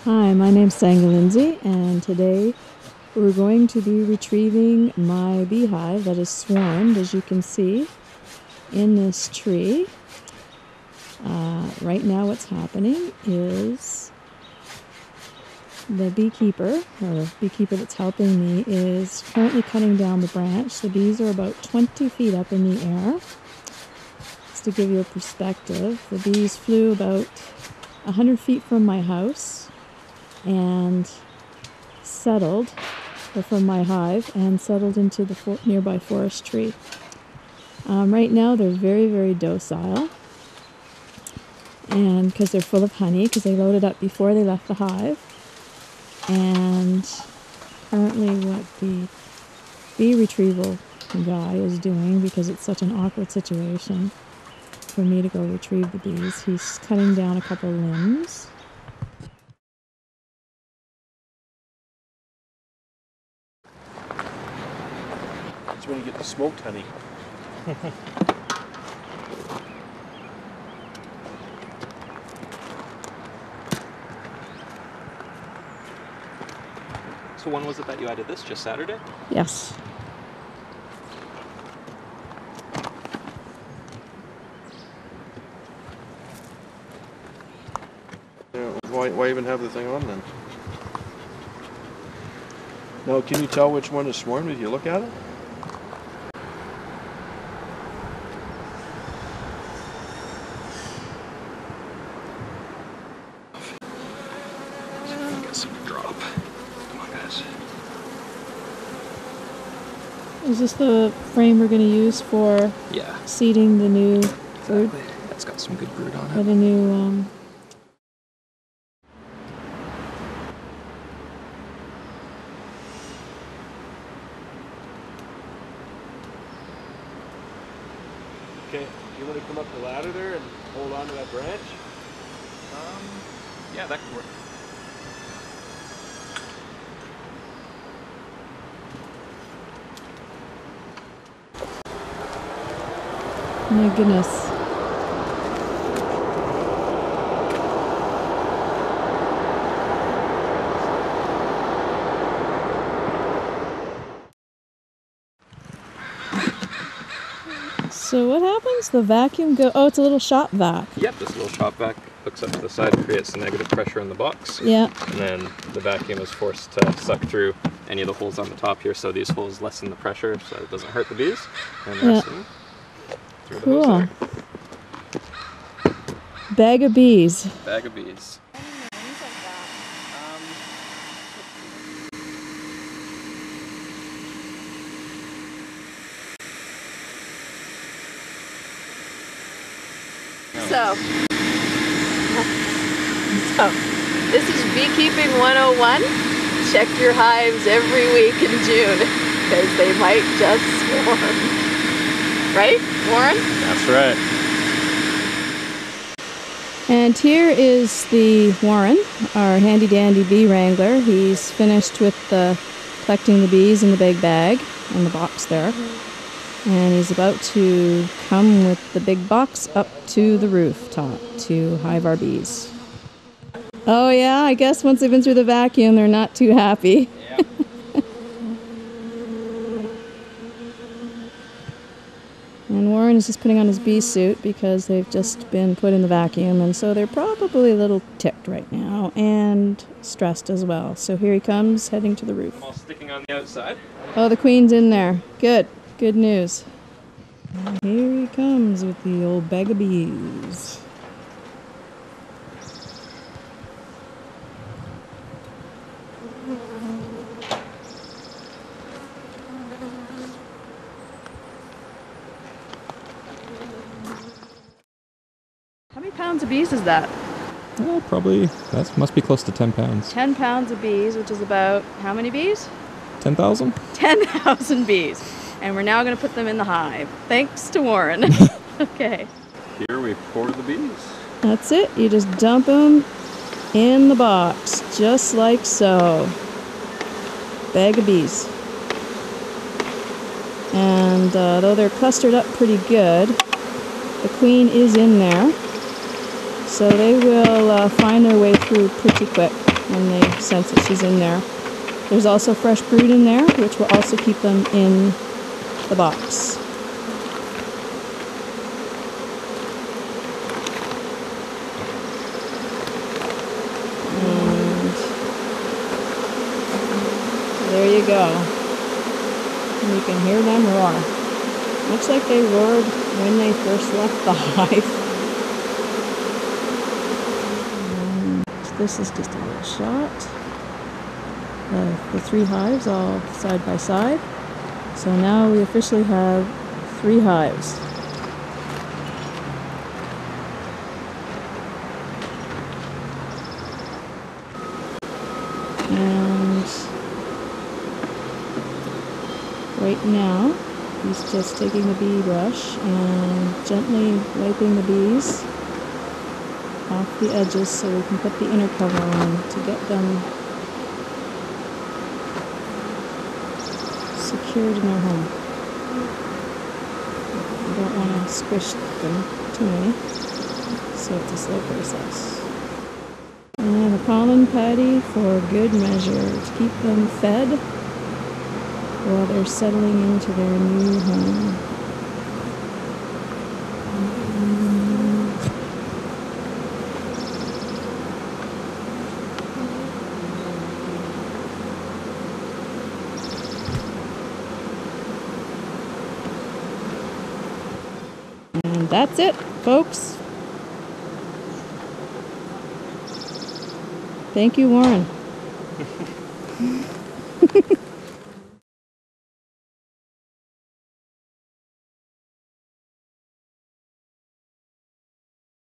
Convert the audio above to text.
Hi, my name's Senga Lindsay, and today we're going to be retrieving my beehive that is swarmed, as you can see, in this tree. Right now what's happening is the beekeeper that's helping me is currently cutting down the branch. The bees are about 20 feet up in the air. Just to give you a perspective, the bees flew about 100 feet from my house and settled from my hive and settled into the nearby forest tree. Right now they're very, very docile, and because they're full of honey, because they loaded up before they left the hive. And currently what the bee retrieval guy is doing, because it's such an awkward situation for me to go retrieve the bees, he's cutting down a couple limbs. That's when you get the smoked honey. So when was it that you added this? Just Saturday? Yes. Yeah, why even have the thing on then? Now, can you tell which one is swarmed if you look at it? Is this the frame we're going to use for seeding the new brood? Exactly. It's got some good brood on it. Got a new Okay, you want to come up the ladder there and hold on to that branch? Yeah, that could work. My goodness. So what happens? The vacuum go... Oh, it's a little shop vac. Yep, this little shop vac hooks up to the side and creates the negative pressure in the box. Yeah. And then the vacuum is forced to suck through any of the holes on the top here, so these holes lessen the pressure so it doesn't hurt the bees. And the rest of them through the hose there. Bag of bees. Bag of bees. So this is Beekeeping 101. Check your hives every week in June, because they might just swarm. Right, Warren? That's right. And here is the Warren, our handy dandy bee wrangler. He's finished with collecting the bees in the big bag in the box there. And he's about to come with the big box up to the rooftop to hive our bees. Oh yeah, I guess once they've been through the vacuum, they're not too happy. Yeah. And Warren is just putting on his bee suit because they've just been put in the vacuum, and so they're probably a little ticked right now and stressed as well. So here he comes, heading to the roof. I'm all sticking on the outside. Oh, the queen's in there. Good. Good news. And here he comes with the old bag of bees. How many pounds of bees is that? Probably, that must be close to 10 pounds. 10 pounds of bees, which is about how many bees? 10,000? 10,000 bees. And we're now going to put them in the hive. Thanks to Warren. Okay. Here we pour the bees. That's it. You just dump them in the box, just like so. Bag of bees. And though they're clustered up pretty good, the queen is in there. So they will find their way through pretty quick. when they sense that she's in there. There's also fresh brood in there, which will also keep them in the box. And there you go. And you can hear them roar. Looks like they roared when they first left the hive. And this is just a little shot of the 3 hives all side by side. So now we officially have 3 hives. And right now he's just taking the bee brush and gently wiping the bees off the edges so we can put the inner cover on to get them secured in their home. We don't want to squish them too many, so it's a slow process. And a pollen patty for good measure to keep them fed while they're settling into their new home. And that's it, folks. Thank you, Warren.